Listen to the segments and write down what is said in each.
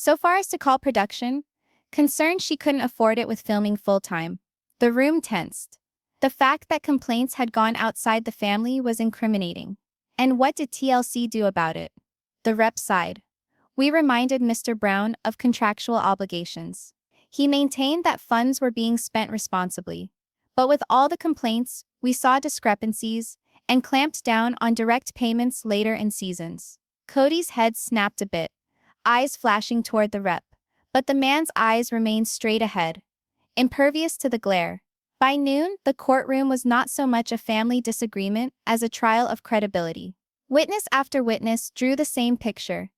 so far as to call production, concerned she couldn't afford it with filming full-time. The room tensed. The fact that complaints had gone outside the family was incriminating. And what did TLC do about it? The rep sighed. We reminded Mr. Brown of contractual obligations. He maintained that funds were being spent responsibly. But with all the complaints, we saw discrepancies and clamped down on direct payments later in seasons. Kody's head snapped a bit, eyes flashing toward the rep. But the man's eyes remained straight ahead, impervious to the glare. By noon, the courtroom was not so much a family disagreement as a trial of credibility. Witness after witness drew the same picture.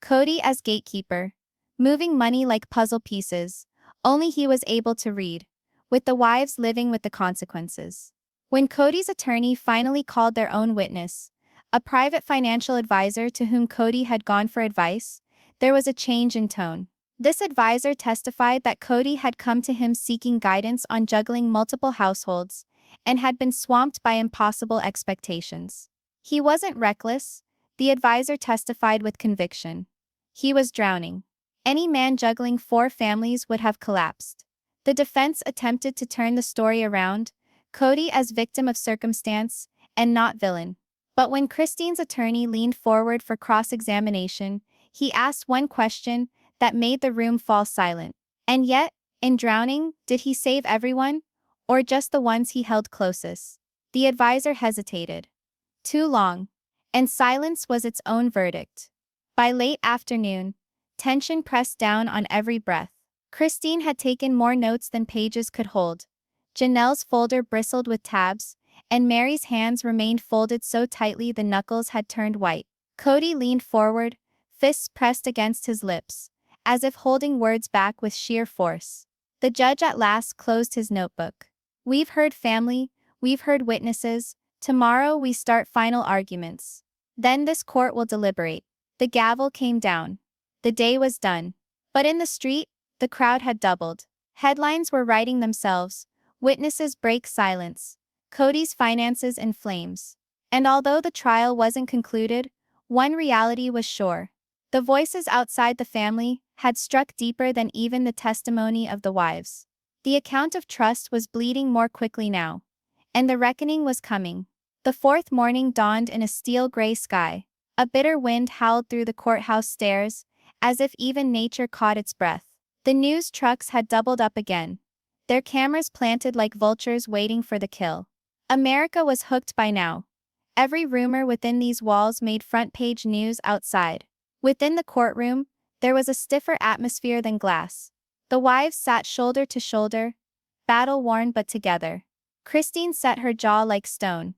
Kody as gatekeeper, moving money like puzzle pieces, only he was able to read, with the wives living with the consequences. When Kody's attorney finally called their own witness, a private financial advisor to whom Kody had gone for advice, there was a change in tone. This advisor testified that Kody had come to him seeking guidance on juggling multiple households and had been swamped by impossible expectations. He wasn't reckless, the advisor testified with conviction. He was drowning. Any man juggling 4 families would have collapsed. The defense attempted to turn the story around, Kody as victim of circumstance and not villain. But when Christine's attorney leaned forward for cross-examination, he asked one question that made the room fall silent. And yet, in drowning, did he save everyone, or just the ones he held closest? The advisor hesitated. Too long. And silence was its own verdict. By late afternoon, tension pressed down on every breath. Christine had taken more notes than pages could hold. Janelle's folder bristled with tabs, and Mary's hands remained folded so tightly the knuckles had turned white. Kody leaned forward, fists pressed against his lips, as if holding words back with sheer force. The judge at last closed his notebook. We've heard family, we've heard witnesses, tomorrow we start final arguments. Then this court will deliberate. The gavel came down. The day was done. But in the street, the crowd had doubled. Headlines were writing themselves. Witnesses break silence. Kody's finances in flames. And although the trial wasn't concluded, one reality was sure. The voices outside the family had struck deeper than even the testimony of the wives. The account of trust was bleeding more quickly now. And the reckoning was coming. The 4th morning dawned in a steel-gray sky. A bitter wind howled through the courthouse stairs, as if even nature caught its breath. The news trucks had doubled up again, their cameras planted like vultures waiting for the kill. America was hooked by now. Every rumor within these walls made front-page news outside. Within the courtroom, there was a stiffer atmosphere than glass. The wives sat shoulder to shoulder, battle-worn but together. Christine set her jaw like stone.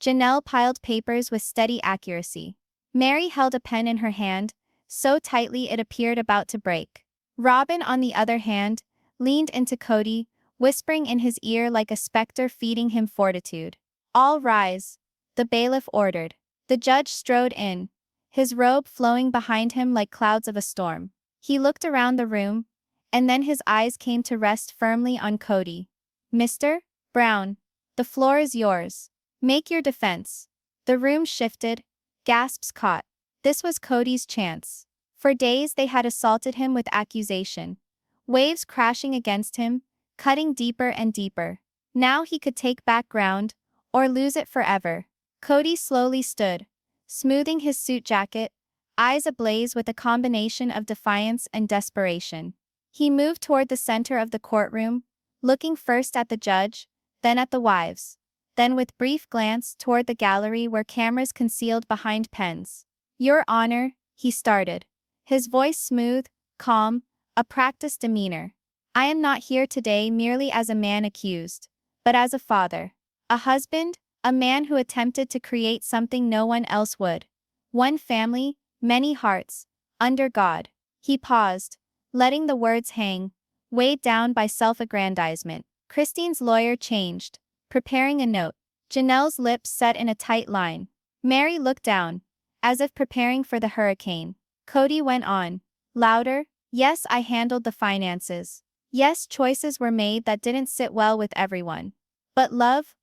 Janelle piled papers with steady accuracy. Mary held a pen in her hand, so tightly it appeared about to break. Robin, on the other hand, leaned into Kody, whispering in his ear like a specter feeding him fortitude. All rise, the bailiff ordered. The judge strode in, his robe flowing behind him like clouds of a storm. He looked around the room, and then his eyes came to rest firmly on Kody. Mr. Brown, the floor is yours. Make your defense. The room shifted, gasps caught. This was Kody's chance. For days they had assaulted him with accusation, waves crashing against him, cutting deeper and deeper. Now he could take back ground, or lose it forever. Kody slowly stood, smoothing his suit jacket, eyes ablaze with a combination of defiance and desperation. He moved toward the center of the courtroom, looking first at the judge, then at the wives, then with brief glance toward the gallery where cameras concealed behind pens. Your Honor, he started, his voice smooth, calm, a practiced demeanor. I am not here today merely as a man accused, but as a father, a husband, a man who attempted to create something no one else would. One family, many hearts, under God. He paused, letting the words hang, weighed down by self-aggrandizement. Christine's lawyer changed, preparing a note. Janelle's lips set in a tight line. Mary looked down, as if preparing for the hurricane. Kody went on, louder. Yes, I handled the finances. Yes, choices were made that didn't sit well with everyone. But love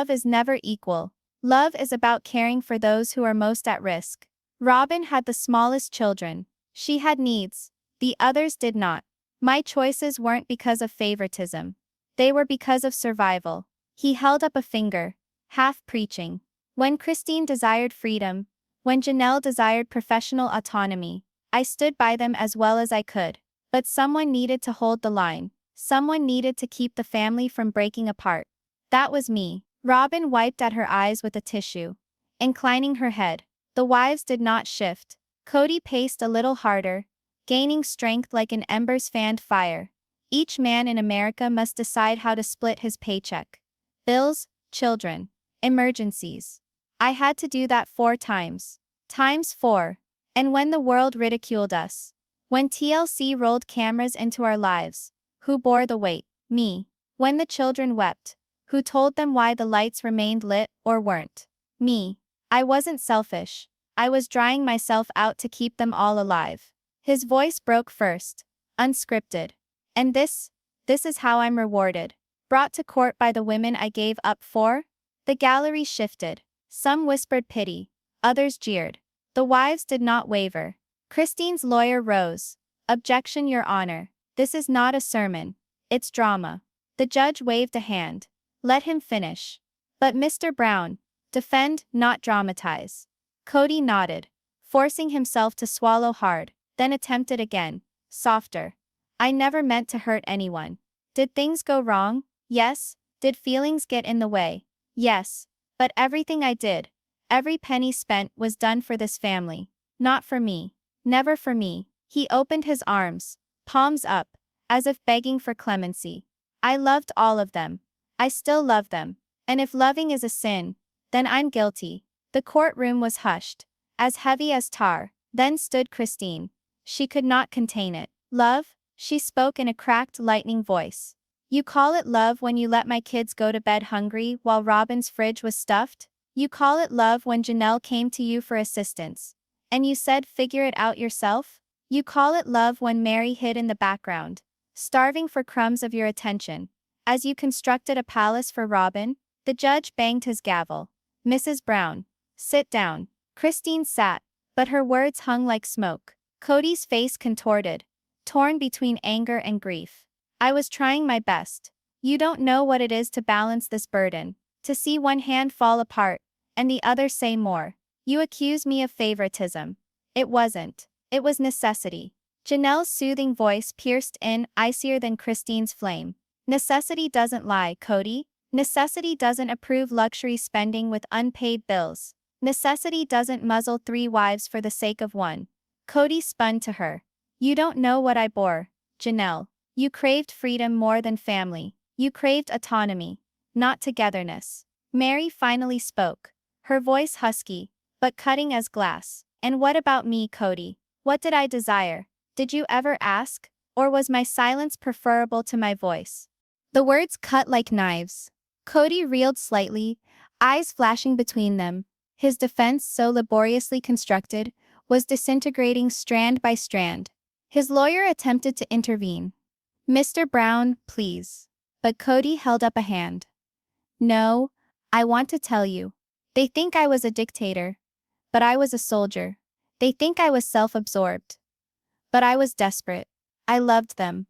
is never equal. Love is about caring for those who are most at risk. Robin had the smallest children. She had needs. The others did not. My choices weren't because of favoritism. They were because of survival. He held up a finger, half preaching. When Christine desired freedom, when Janelle desired professional autonomy, I stood by them as well as I could. But someone needed to hold the line. Someone needed to keep the family from breaking apart. That was me. Robin wiped at her eyes with a tissue, inclining her head. The wives did not shift. Kody paced a little harder, gaining strength like an ember's fanned fire. Each man in America must decide how to split his paycheck. Bills, children, emergencies. I had to do that 4 times. Times 4. And when the world ridiculed us, when TLC rolled cameras into our lives, who bore the weight? Me. When the children wept, who told them why the lights remained lit or weren't? Me. I wasn't selfish. I was drying myself out to keep them all alive. His voice broke first, unscripted. And this is how I'm rewarded. Brought to court by the women I gave up for? The gallery shifted. Some whispered pity, others jeered. The wives did not waver. Christine's lawyer rose. Objection, Your Honor. This is not a sermon. It's drama. The judge waved a hand. Let him finish. But Mr. Brown, defend, not dramatize. Kody nodded, forcing himself to swallow hard, then attempted again, softer. I never meant to hurt anyone. Did things go wrong? Yes. Did feelings get in the way? Yes. But everything I did, every penny spent was done for this family. Not for me. Never for me. He opened his arms, palms up, as if begging for clemency. I loved all of them. I still love them. And if loving is a sin, then I'm guilty. The courtroom was hushed, as heavy as tar. Then stood Christine. She could not contain it. Love? She spoke in a cracked, lightning voice. You call it love when you let my kids go to bed hungry while Robin's fridge was stuffed? You call it love when Janelle came to you for assistance, and you said figure it out yourself? You call it love when Mary hid in the background, starving for crumbs of your attention, as you constructed a palace for Robin? The judge banged his gavel. Mrs. Brown, sit down. Christine sat, but her words hung like smoke. Kody's face contorted, torn between anger and grief. I was trying my best. You don't know what it is to balance this burden, to see one hand fall apart, and the other say more. You accuse me of favoritism. It wasn't. It was necessity. Janelle's soothing voice pierced in, icier than Christine's flame. Necessity doesn't lie, Kody. Necessity doesn't approve luxury spending with unpaid bills. Necessity doesn't muzzle 3 wives for the sake of one. Kody spun to her. You don't know what I bore, Janelle. You craved freedom more than family. You craved autonomy, not togetherness. Mary finally spoke, her voice husky, but cutting as glass. And what about me, Kody? What did I desire? Did you ever ask? Or was my silence preferable to my voice? The words cut like knives. Kody reeled slightly, eyes flashing between them. His defense, so laboriously constructed, was disintegrating strand by strand. His lawyer attempted to intervene. Mr. Brown, please. But Kody held up a hand. No, I want to tell you. They think I was a dictator, but I was a soldier. They think I was self-absorbed, but I was desperate. I loved them.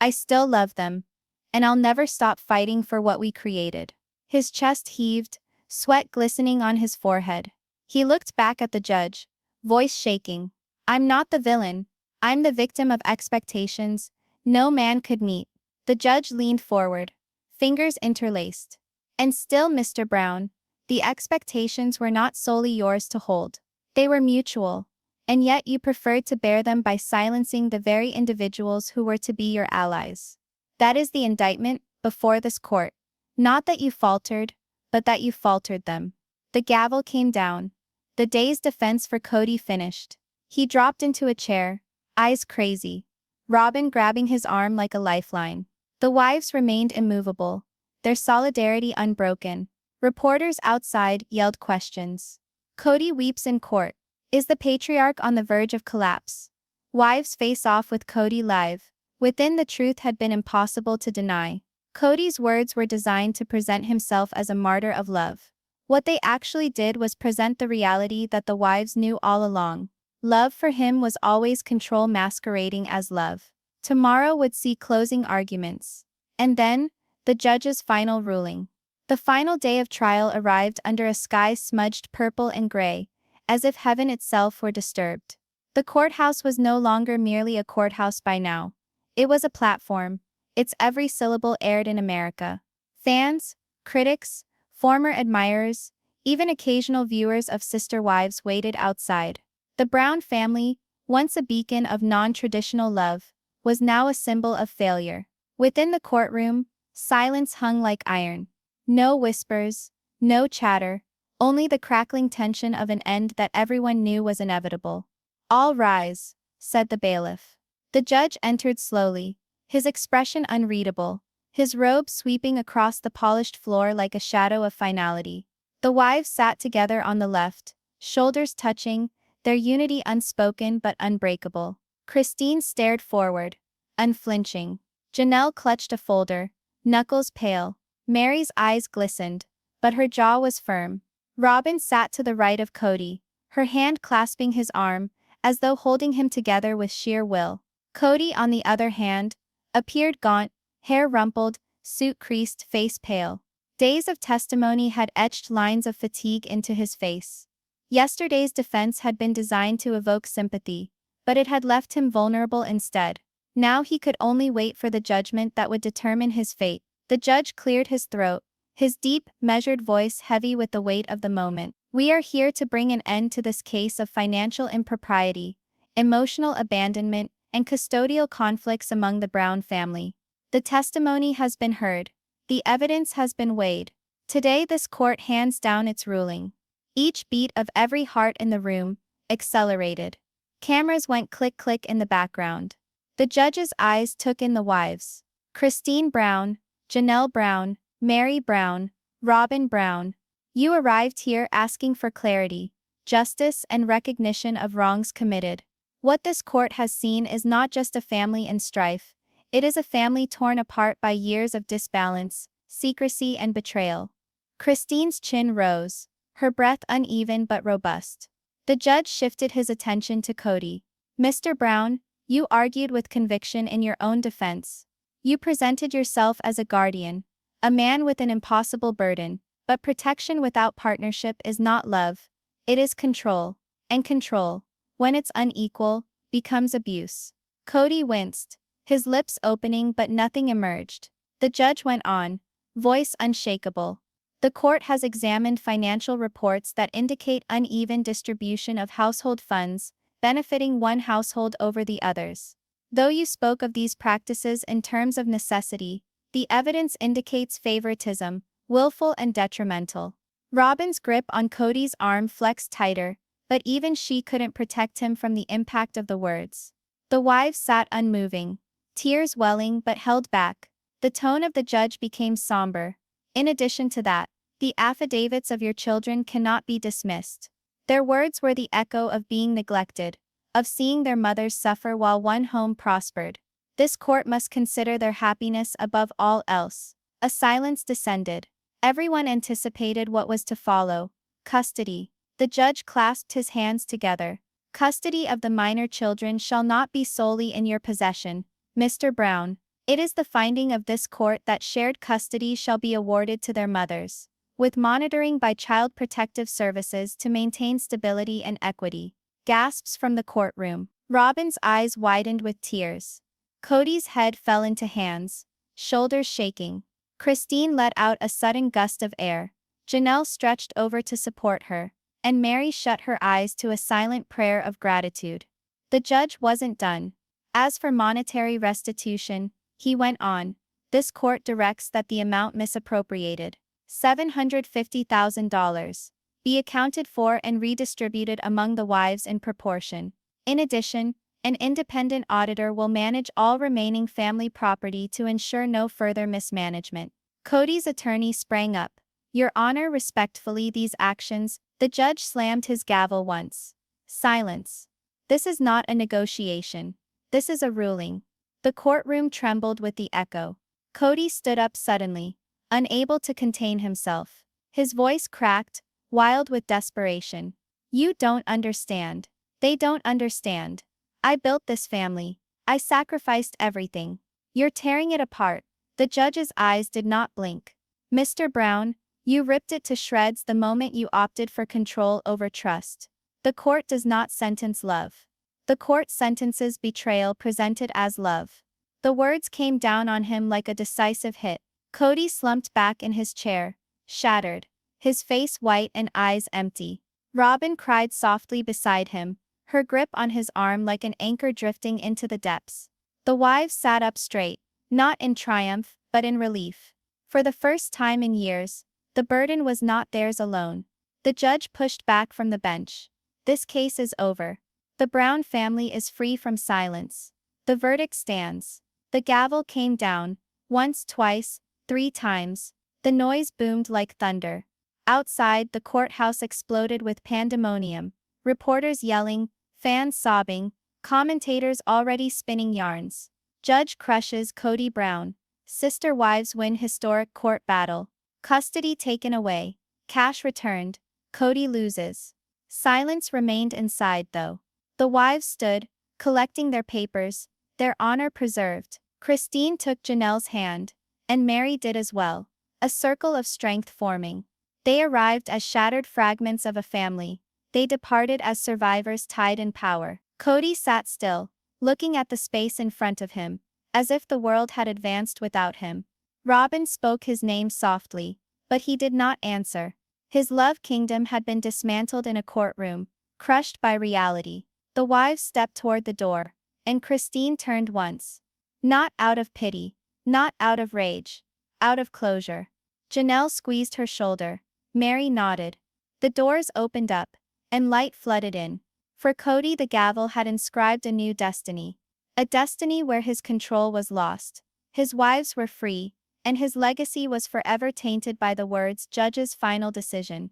I still love them, and I'll never stop fighting for what we created. His chest heaved, sweat glistening on his forehead. He looked back at the judge, voice shaking. I'm not the villain. I'm the victim of expectations no man could meet. The judge leaned forward, fingers interlaced. And still, Mr. Brown, the expectations were not solely yours to hold. They were mutual, and yet you preferred to bear them by silencing the very individuals who were to be your allies. That is the indictment before this court. Not that you faltered, but that you faltered them. The gavel came down. The day's defense for Kody finished. He dropped into a chair, eyes crazy, Robin grabbing his arm like a lifeline. The wives remained immovable, their solidarity unbroken. Reporters outside yelled questions. Kody weeps in court. Is the patriarch on the verge of collapse? Wives face off with Kody live. Within, the truth had been impossible to deny. Kody's words were designed to present himself as a martyr of love. What they actually did was present the reality that the wives knew all along. Love for him was always control masquerading as love. Tomorrow would see closing arguments. And then, the judge's final ruling. The final day of trial arrived under a sky smudged purple and gray, as if heaven itself were disturbed. The courthouse was no longer merely a courthouse by now. It was a platform. Its every syllable aired in America. Fans, critics, former admirers, even occasional viewers of Sister Wives waited outside. The Brown family, once a beacon of non-traditional love, was now a symbol of failure. Within the courtroom, silence hung like iron. No whispers, no chatter, only the crackling tension of an end that everyone knew was inevitable. "All rise," said the bailiff. The judge entered slowly, his expression unreadable, his robe sweeping across the polished floor like a shadow of finality. The wives sat together on the left, shoulders touching, their unity unspoken but unbreakable. Christine stared forward, unflinching. Janelle clutched a folder, knuckles pale. Mary's eyes glistened, but her jaw was firm. Robin sat to the right of Kody, her hand clasping his arm, as though holding him together with sheer will. Kody, on the other hand, appeared gaunt, hair rumpled, suit creased, face pale. Days of testimony had etched lines of fatigue into his face. Yesterday's defense had been designed to evoke sympathy, but it had left him vulnerable instead. Now he could only wait for the judgment that would determine his fate. The judge cleared his throat, his deep, measured voice heavy with the weight of the moment. "We are here to bring an end to this case of financial impropriety, emotional abandonment, and custodial conflicts among the Brown family. The testimony has been heard. The evidence has been weighed. Today this court hands down its ruling." Each beat of every heart in the room accelerated. Cameras went click-click in the background. The judge's eyes took in the wives. Christine Brown, Janelle Brown, Mary Brown, Robin Brown. "You arrived here asking for clarity, justice, and recognition of wrongs committed. What this court has seen is not just a family in strife, it is a family torn apart by years of disbalance, secrecy, and betrayal." Christine's chin rose, her breath uneven but robust. The judge shifted his attention to Kody. "Mr. Brown, you argued with conviction in your own defense. You presented yourself as a guardian, a man with an impossible burden, but protection without partnership is not love, it is control, and control, when it's unequal, becomes abuse." Kody winced, his lips opening but nothing emerged. The judge went on, voice unshakable. "The court has examined financial reports that indicate uneven distribution of household funds, benefiting one household over the others. Though you spoke of these practices in terms of necessity, the evidence indicates favoritism, willful and detrimental." Robin's grip on Kody's arm flexed tighter, but even she couldn't protect him from the impact of the words. The wives sat unmoving, tears welling but held back. The tone of the judge became somber. "In addition to that, the affidavits of your children cannot be dismissed. Their words were the echo of being neglected, of seeing their mothers suffer while one home prospered. This court must consider their happiness above all else." A silence descended. Everyone anticipated what was to follow. Custody. The judge clasped his hands together. "Custody of the minor children shall not be solely in your possession, Mr. Brown. It is the finding of this court that shared custody shall be awarded to their mothers, with monitoring by Child Protective Services to maintain stability and equity." Gasps from the courtroom. Robin's eyes widened with tears. Kody's head fell into hands, shoulders shaking. Christine let out a sudden gust of air. Janelle stretched over to support her, and Mary shut her eyes to a silent prayer of gratitude. The judge wasn't done. "As for monetary restitution," he went on, "this court directs that the amount misappropriated, $750,000, be accounted for and redistributed among the wives in proportion. In addition, an independent auditor will manage all remaining family property to ensure no further mismanagement." Kody's attorney sprang up. "Your Honor, respectfully, these actions..." The judge slammed his gavel once. Silence. "This is not a negotiation. This is a ruling." The courtroom trembled with the echo. Kody stood up suddenly, unable to contain himself. His voice cracked, wild with desperation. "You don't understand. They don't understand. I built this family. I sacrificed everything. You're tearing it apart. The judge's eyes did not blink. Mr. Brown, you ripped it to shreds the moment you opted for control over trust. The court does not sentence love. The court sentences betrayal presented as love. The words came down on him like a decisive hit. Kody slumped back in his chair, shattered, his face white and eyes empty. Robin cried softly beside him, her grip on his arm like an anchor drifting into the depths. The wives sat up straight, not in triumph, but in relief. For the first time in years, the burden was not theirs alone. The judge pushed back from the bench. This case is over. The Brown family is free from silence. The verdict stands. The gavel came down, once, twice, 3 times. The noise boomed like thunder. Outside, the courthouse exploded with pandemonium. Reporters yelling, fans sobbing, commentators already spinning yarns. Judge crushes Kody Brown. Sister wives win historic court battle. Custody taken away. Cash returned. Kody loses. Silence remained inside though. The wives stood, collecting their papers, their honor preserved. Christine took Janelle's hand, and Mary did as well. A circle of strength forming. They arrived as shattered fragments of a family. They departed as survivors tied in power. Kody sat still, looking at the space in front of him, as if the world had advanced without him. Robin spoke his name softly, but he did not answer. His love kingdom had been dismantled in a courtroom, crushed by reality. The wives stepped toward the door, and Christine turned once. Not out of pity, not out of rage, out of closure. Janelle squeezed her shoulder. Mary nodded. The doors opened up, and light flooded in. For Kody, the gavel had inscribed a new destiny. A destiny where his control was lost. His wives were free, and his legacy was forever tainted by the words judge's final decision.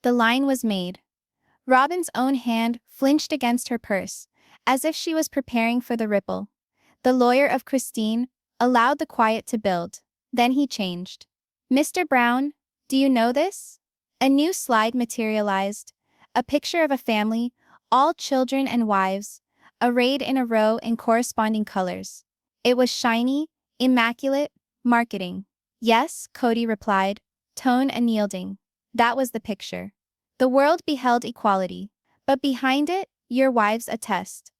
The line was made. Robin's own hand flinched against her purse, as if she was preparing for the ripple. The lawyer of Christine allowed the quiet to build. Then he changed. Mr. Brown, do you know this? A new slide materialized. A picture of a family, all children and wives, arrayed in a row in corresponding colors. It was shiny, immaculate, marketing. Yes, Kody replied, tone unyielding. That was the picture. The world beheld equality, but behind it, your wives attest.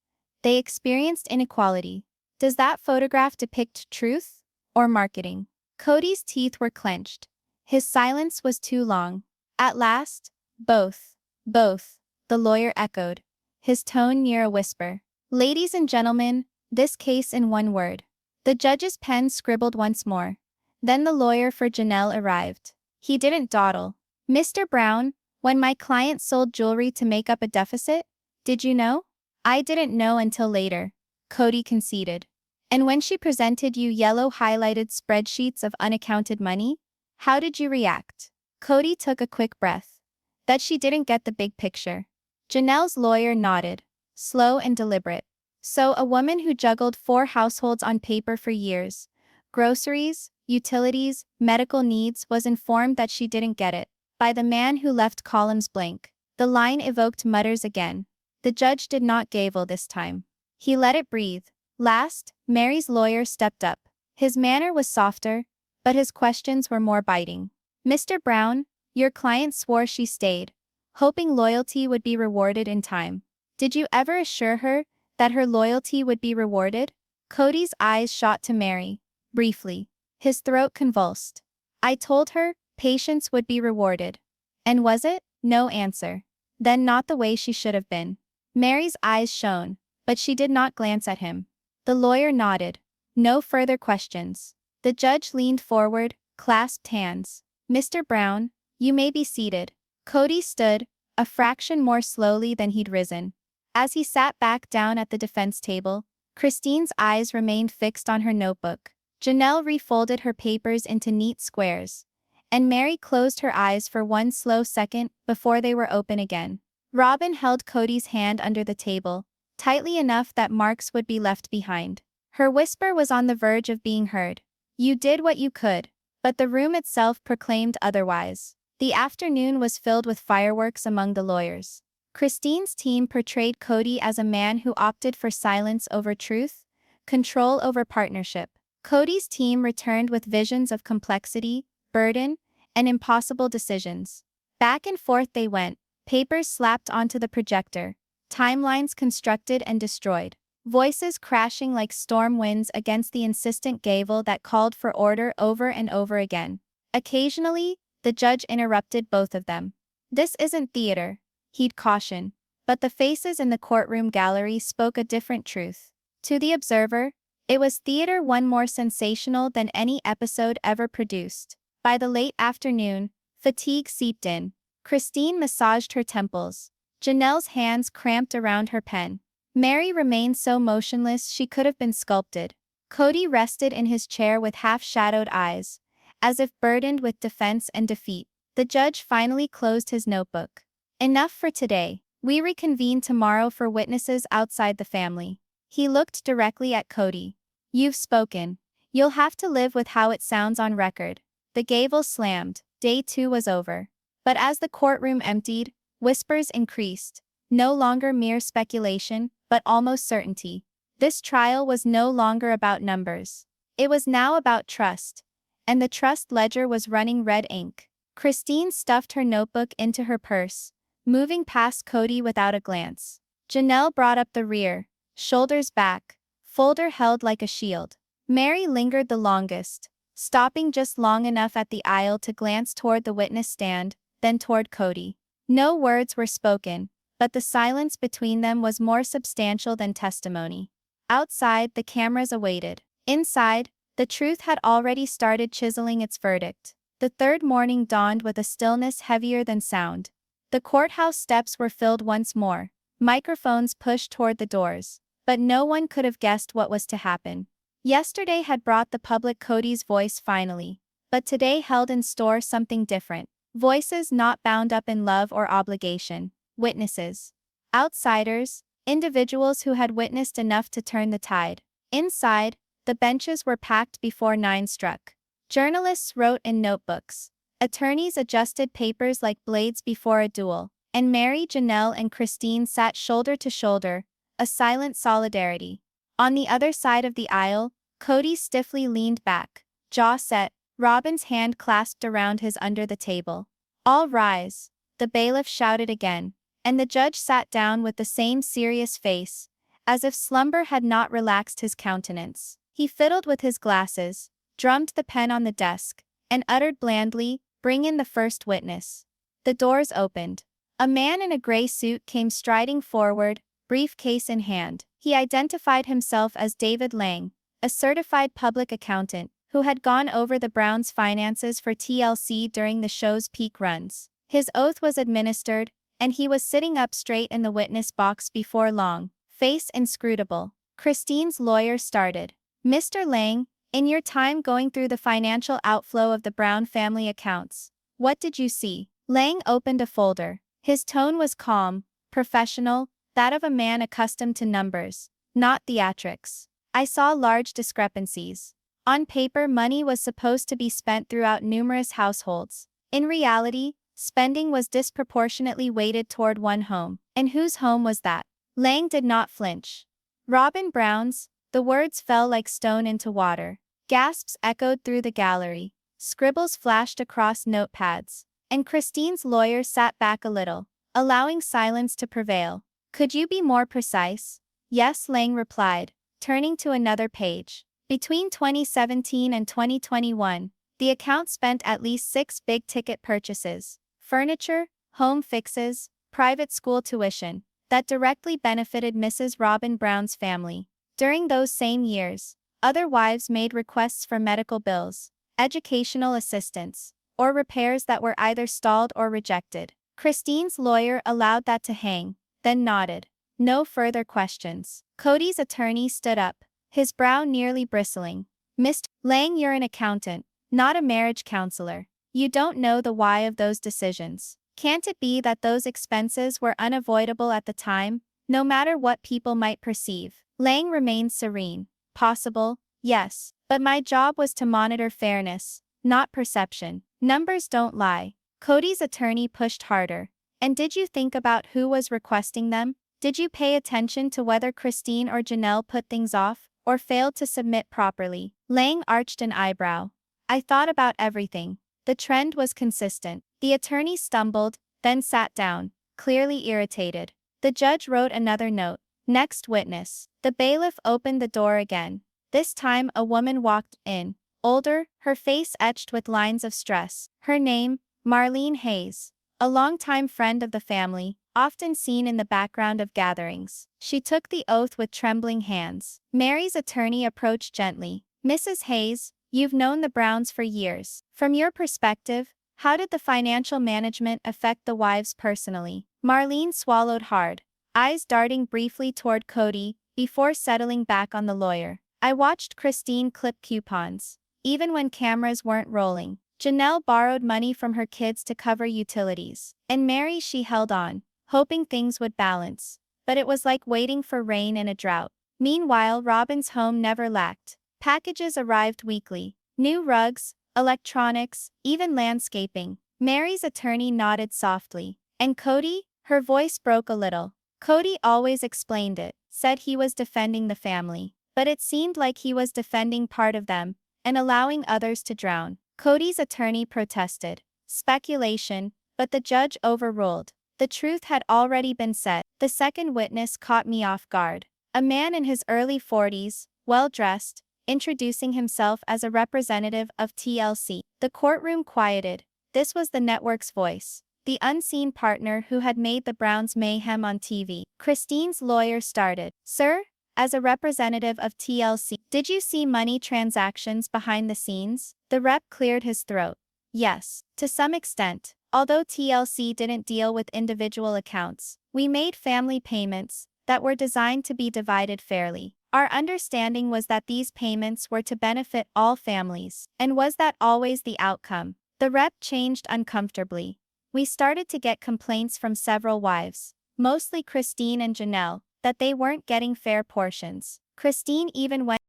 They experienced inequality. Does that photograph depict truth or marketing? Kody's teeth were clenched. His silence was too long. At last, both, the lawyer echoed, his tone near a whisper. Ladies and gentlemen, this case in one word. The judge's pen scribbled once more. Then the lawyer for Janelle arrived. He didn't dawdle. Mr. Brown, when my client sold jewelry to make up a deficit, did you know? I didn't know until later, Kody conceded. And when she presented you yellow highlighted spreadsheets of unaccounted money, how did you react? Kody took a quick breath. That she didn't get the big picture. Janelle's lawyer nodded, slow and deliberate. So a woman who juggled 4 households on paper for years, groceries, utilities, medical needs, was informed that she didn't get it. By the man who left columns blank. The line evoked mutters again. The judge did not gavel this time. He let it breathe. Last, Mary's lawyer stepped up. His manner was softer, but his questions were more biting. Mr. Brown, your client swore she stayed, hoping loyalty would be rewarded in time. Did you ever assure her that her loyalty would be rewarded? Kody's eyes shot to Mary, briefly. His throat convulsed. I told her patience would be rewarded. And was it? No answer. Then not the way she should have been. Mary's eyes shone, but she did not glance at him. The lawyer nodded. No further questions. The judge leaned forward, clasped hands. Mr. Brown, you may be seated. Kody stood, a fraction more slowly than he'd risen. As he sat back down at the defense table, Christine's eyes remained fixed on her notebook. Janelle refolded her papers into neat squares, and Mary closed her eyes for one slow second before they were open again. Robin held Kody's hand under the table, tightly enough that marks would be left behind. Her whisper was on the verge of being heard. You did what you could, but the room itself proclaimed otherwise. The afternoon was filled with fireworks among the lawyers. Christine's team portrayed Kody as a man who opted for silence over truth, control over partnership. Kody's team returned with visions of complexity, burden, and impossible decisions. Back and forth they went, papers slapped onto the projector, timelines constructed and destroyed, voices crashing like storm winds against the insistent gavel that called for order over and over again. Occasionally, the judge interrupted both of them. "This isn't theater," he'd caution, but the faces in the courtroom gallery spoke a different truth. To the observer, it was theater, one more sensational than any episode ever produced. By the late afternoon, fatigue seeped in. Christine massaged her temples. Janelle's hands cramped around her pen. Mary remained so motionless she could have been sculpted. Kody rested in his chair with half-shadowed eyes, as if burdened with defense and defeat. The judge finally closed his notebook. "Enough for today. We reconvene tomorrow for witnesses outside the family." He looked directly at Kody. "You've spoken. You'll have to live with how it sounds on record." The gavel slammed. Day 2 was over. But as the courtroom emptied, whispers increased. No longer mere speculation, but almost certainty. This trial was no longer about numbers. It was now about trust. And the trust ledger was running red ink. Christine stuffed her notebook into her purse, moving past Kody without a glance. Janelle brought up the rear, shoulders back, folder held like a shield. Mary lingered the longest, stopping just long enough at the aisle to glance toward the witness stand, then toward Kody. No words were spoken, but the silence between them was more substantial than testimony. Outside, the cameras awaited. Inside, the truth had already started chiseling its verdict. The third morning dawned with a stillness heavier than sound. The courthouse steps were filled once more, microphones pushed toward the doors, but no one could have guessed what was to happen. Yesterday had brought the public Kody's voice finally, but today held in store something different. Voices not bound up in love or obligation, witnesses. Outsiders, individuals who had witnessed enough to turn the tide. Inside, the benches were packed before 9 struck. Journalists wrote in notebooks. Attorneys adjusted papers like blades before a duel. And Mary, Janelle, and Christine sat shoulder to shoulder, a silent solidarity. On the other side of the aisle, Kody stiffly leaned back, jaw set, Robin's hand clasped around his under the table. "All rise," the bailiff shouted again, and the judge sat down with the same serious face, as if slumber had not relaxed his countenance. He fiddled with his glasses, drummed the pen on the desk, and uttered blandly, "Bring in the first witness." The doors opened. A man in a gray suit came striding forward, briefcase in hand. He identified himself as David Lang, a certified public accountant, who had gone over the Browns' finances for TLC during the show's peak runs. His oath was administered, and he was sitting up straight in the witness box before long, face inscrutable. Christine's lawyer started. "Mr. Lang, in your time going through the financial outflow of the Brown family accounts, what did you see?" Lang opened a folder. His tone was calm, professional, that of a man accustomed to numbers, not theatrics. "I saw large discrepancies. On paper, money was supposed to be spent throughout numerous households. In reality, spending was disproportionately weighted toward one home. And whose home was that?" Lang did not flinch. "Robin Brown's." The words fell like stone into water. Gasps echoed through the gallery. Scribbles flashed across notepads. And Christine's lawyer sat back a little, allowing silence to prevail. "Could you be more precise?" "Yes," Lang replied, turning to another page. "Between 2017 and 2021, the account spent at least 6 big-ticket purchases, furniture, home fixes, private school tuition, that directly benefited Mrs. Robin Brown's family. During those same years, other wives made requests for medical bills, educational assistance, or repairs that were either stalled or rejected." Christine's lawyer allowed that to hang, then nodded. No further questions. Kody's attorney stood up, his brow nearly bristling. "Mr. Lang, you're an accountant, not a marriage counselor. You don't know the why of those decisions. Can't it be that those expenses were unavoidable at the time, no matter what people might perceive?" Lang remained serene. "Possible, yes, but my job was to monitor fairness, not perception. Numbers don't lie." Kody's attorney pushed harder. And did you think about who was requesting them? Did you pay attention to whether Christine or Janelle put things off, or failed to submit properly? Lang arched an eyebrow. I thought about everything. The trend was consistent. The attorney stumbled, then sat down, clearly irritated. The judge wrote another note. Next witness. The bailiff opened the door again. This time a woman walked in. Older, her face etched with lines of stress. Her name, Marlene Hayes. A longtime friend of the family, often seen in the background of gatherings. She took the oath with trembling hands. Mary's attorney approached gently. Mrs. Hayes, you've known the Browns for years. From your perspective, how did the financial management affect the wives personally? Marlene swallowed hard, eyes darting briefly toward Kody, before settling back on the lawyer. I watched Christine clip coupons, even when cameras weren't rolling. Janelle borrowed money from her kids to cover utilities. And Mary, she held on, hoping things would balance. But it was like waiting for rain in a drought. Meanwhile, Robin's home never lacked. Packages arrived weekly. New rugs, electronics, even landscaping. Mary's attorney nodded softly. And Kody? Her voice broke a little. Kody always explained it, said he was defending the family. But it seemed like he was defending part of them, and allowing others to drown. Kody's attorney protested. Speculation, but the judge overruled. The truth had already been said. The second witness caught me off guard. A man in his early 40s, well-dressed, introducing himself as a representative of TLC. The courtroom quieted. This was the network's voice, the unseen partner who had made the Browns mayhem on TV. Christine's lawyer started. Sir, as a representative of TLC, did you see money transactions behind the scenes? The rep cleared his throat. Yes, to some extent. Although TLC didn't deal with individual accounts, we made family payments that were designed to be divided fairly. Our understanding was that these payments were to benefit all families. And was that always the outcome? The rep changed uncomfortably. We started to get complaints from several wives, mostly Christine and Janelle, that they weren't getting fair portions. Christine even went